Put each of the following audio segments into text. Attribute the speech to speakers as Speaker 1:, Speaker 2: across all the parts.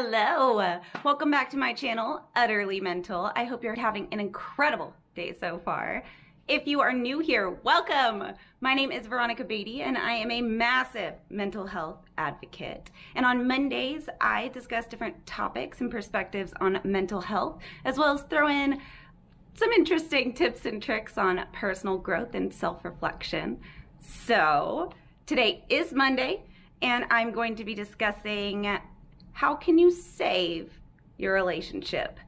Speaker 1: Hello, welcome back to my channel, Utterly Mental. I hope you're having an incredible day so far. If you are new here, welcome. My name is Veronica Beatty and I am a massive mental health advocate. And on Mondays, I discuss different topics and perspectives on mental health, as well as throw in some interesting tips and tricks on personal growth and self-reflection. So today is Monday and I'm going to be discussing how can you save your relationship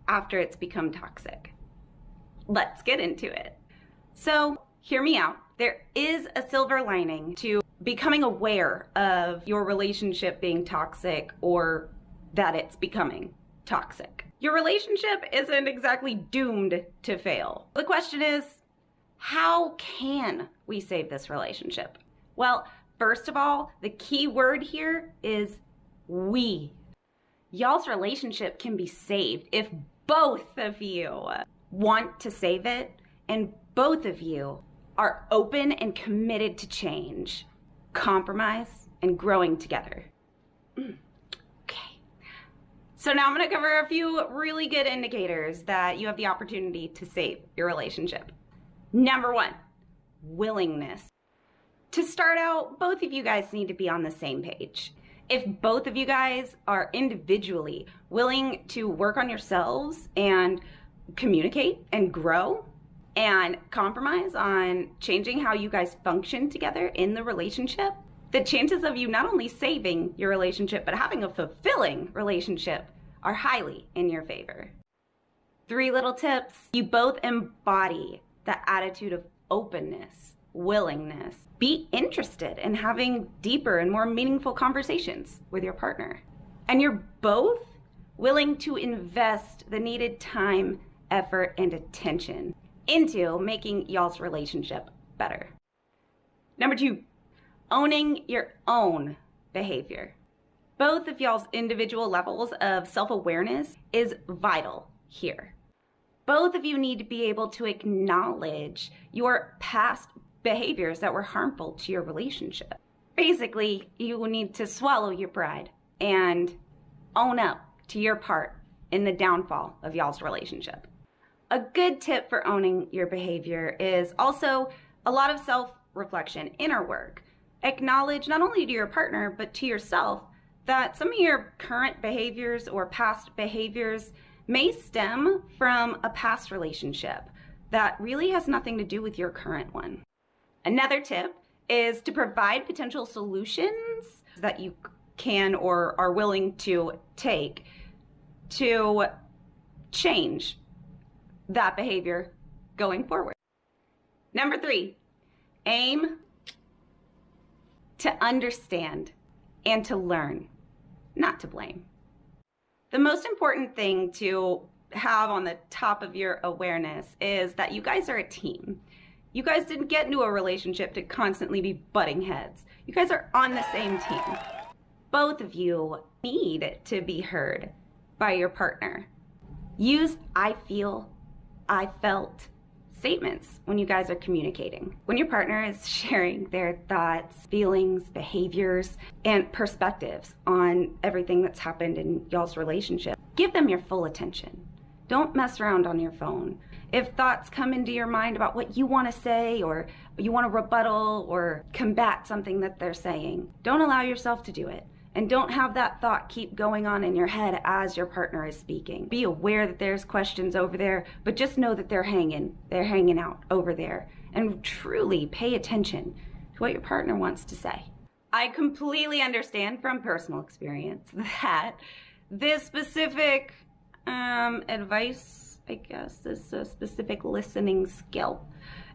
Speaker 1: after it's become toxic? Let's get into it. So hear me out. There is a silver lining to becoming aware of your relationship being toxic or that it's becoming toxic. Your relationship isn't exactly doomed to fail. The question is, how can we save this relationship? Well, first of all, the key word here is we. Y'all's relationship can be saved if both of you want to save it and both of you are open and committed to change, compromise, and growing together. Okay. So now I'm going to cover a few really good indicators that you have the opportunity to save your relationship. Number one, willingness. To start out, both of you guys need to be on the same page. If both of you guys are individually willing to work on yourselves and communicate and grow and compromise on changing how you guys function together in the relationship, the chances of you not only saving your relationship but having a fulfilling relationship are highly in your favor. 3 little tips. You both embody the attitude of openness, willingness. Be interested in having deeper and more meaningful conversations with your partner. And you're both willing to invest the needed time, effort, and attention into making y'all's relationship better. Number 2, owning your own behavior. Both of y'all's individual levels of self-awareness is vital here. Both of you need to be able to acknowledge your past behaviors that were harmful to your relationship. Basically, you need to swallow your pride and own up to your part in the downfall of y'all's relationship. A good tip for owning your behavior is also a lot of self-reflection, inner work. Acknowledge not only to your partner, but to yourself that some of your current behaviors or past behaviors may stem from a past relationship that really has nothing to do with your current one. Another tip is to provide potential solutions that you can or are willing to take to change that behavior going forward. Number 3, aim to understand and to learn, not to blame. The most important thing to have on the top of your awareness is that you guys are a team. You guys didn't get into a relationship to constantly be butting heads. You guys are on the same team. Both of you need to be heard by your partner. Use I feel, I felt statements when you guys are communicating. When your partner is sharing their thoughts, feelings, behaviors, and perspectives on everything that's happened in y'all's relationship, give them your full attention. Don't mess around on your phone. If thoughts come into your mind about what you want to say or you want to rebuttal or combat something that they're saying, don't allow yourself to do it. And don't have that thought keep going on in your head as your partner is speaking. Be aware that there's questions over there, but just know that they're hanging out over there. And truly pay attention to what your partner wants to say. I completely understand from personal experience that this specific advice, I guess, this specific listening skill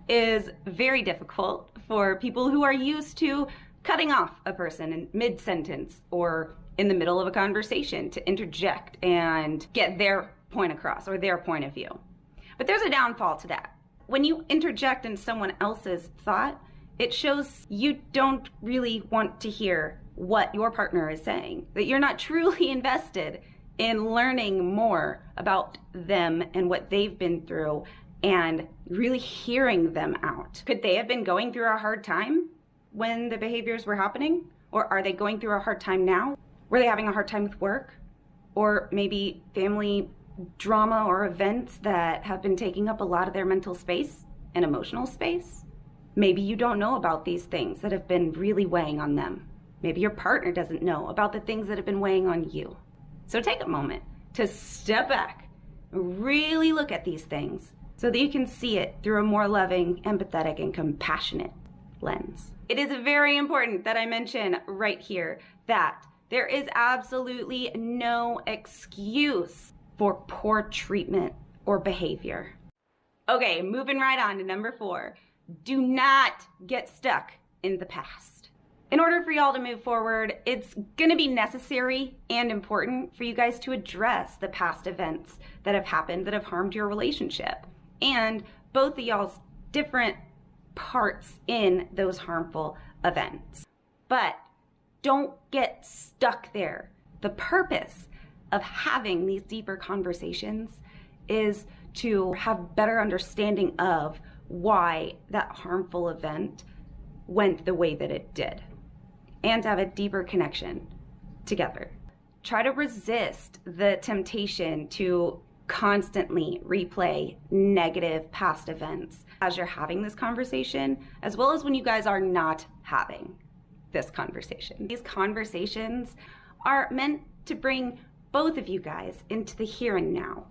Speaker 1: is very difficult for people who are used to cutting off a person in mid-sentence or in the middle of a conversation to interject and get their point across or their point of view. But there's a downfall to that. When you interject in someone else's thought, it shows you don't really want to hear what your partner is saying, that you're not truly invested in learning more about them and what they've been through and really hearing them out. Could they have been going through a hard time when the behaviors were happening? Or are they going through a hard time now? Were they having a hard time with work? or maybe family drama or events that have been taking up a lot of their mental space and emotional space. Maybe you don't know about these things that have been really weighing on them. Maybe your partner doesn't know about the things that have been weighing on you. So take a moment to step back, really look at these things so that you can see it through a more loving, empathetic, and compassionate lens. It is very important that I mention right here that there is absolutely no excuse for poor treatment or behavior. Okay, moving right on to number 4. Do not get stuck in the past. In order for y'all to move forward, it's gonna be necessary and important for you guys to address the past events that have happened that have harmed your relationship and both of y'all's different parts in those harmful events. But don't get stuck there. The purpose of having these deeper conversations is to have better understanding of why that harmful event went the way that it did and to have a deeper connection together. Try to resist the temptation to constantly replay negative past events as you're having this conversation, as well as when you guys are not having this conversation. These conversations are meant to bring both of you guys into the here and now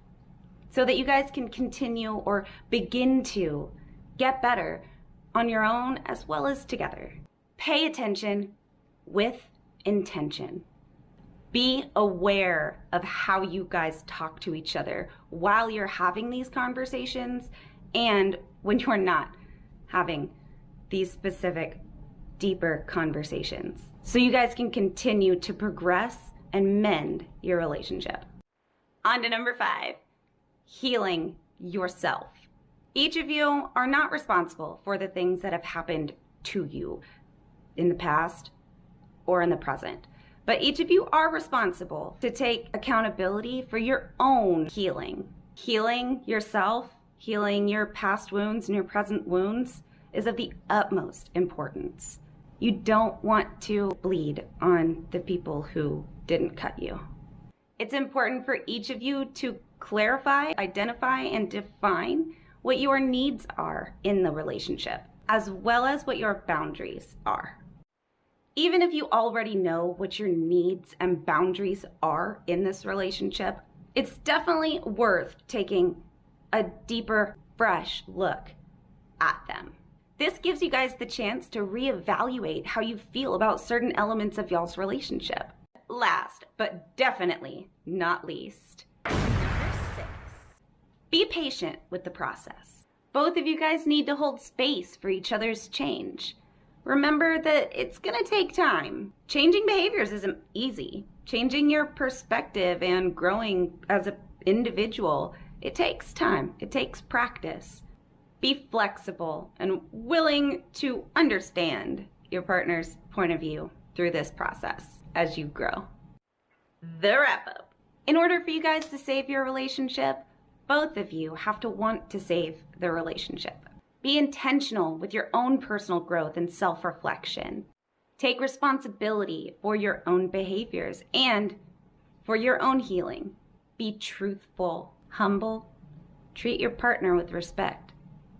Speaker 1: so that you guys can continue or begin to get better on your own as well as together. Pay attention with intention. Be aware of how you guys talk to each other while you're having these conversations and when you're not having these specific, deeper conversations, so you guys can continue to progress and mend your relationship. On to number 5, healing yourself. Each of you are not responsible for the things that have happened to you in the past or in the present, but each of you are responsible to take accountability for your own healing. Healing yourself, healing your past wounds and your present wounds is of the utmost importance. You don't want to bleed on the people who didn't cut you. It's important for each of you to clarify, identify, and define what your needs are in the relationship, as well as what your boundaries are. Even if you already know what your needs and boundaries are in this relationship, it's definitely worth taking a deeper, fresh look at them. This gives you guys the chance to reevaluate how you feel about certain elements of y'all's relationship. Last, but definitely not least, number 6, be patient with the process. Both of you guys need to hold space for each other's change. Remember that it's gonna take time. Changing behaviors isn't easy. Changing your perspective and growing as an individual, it takes time, it takes practice. Be flexible and willing to understand your partner's point of view through this process as you grow. The wrap up. In order for you guys to save your relationship, both of you have to want to save the relationship. Be intentional with your own personal growth and self-reflection. Take responsibility for your own behaviors and for your own healing. Be truthful, humble, treat your partner with respect,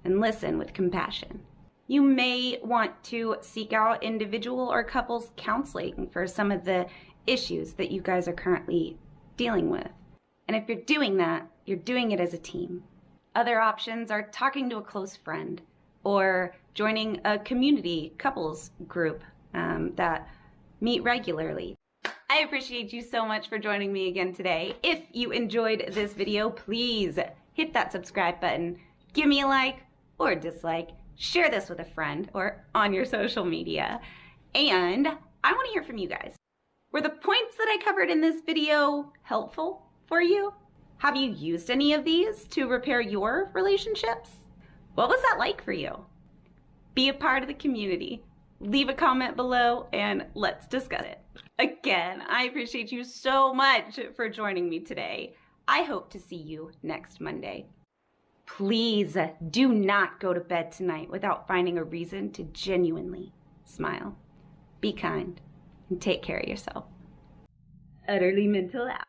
Speaker 1: and listen with compassion. You may want to seek out individual or couples counseling for some of the issues that you guys are currently dealing with. And if you're doing that, you're doing it as a team. Other options are talking to a close friend or joining a community couples group that meet regularly. I appreciate you so much for joining me again today. If you enjoyed this video, please hit that subscribe button, give me a like or a dislike, share this with a friend or on your social media. And I want to hear from you guys. Were the points that I covered in this video helpful for you? Have you used any of these to repair your relationships? What was that like for you? Be a part of the community. Leave a comment below and let's discuss it. Again, I appreciate you so much for joining me today. I hope to see you next Monday. Please do not go to bed tonight without finding a reason to genuinely smile. Be kind and take care of yourself. Utterly Mental out.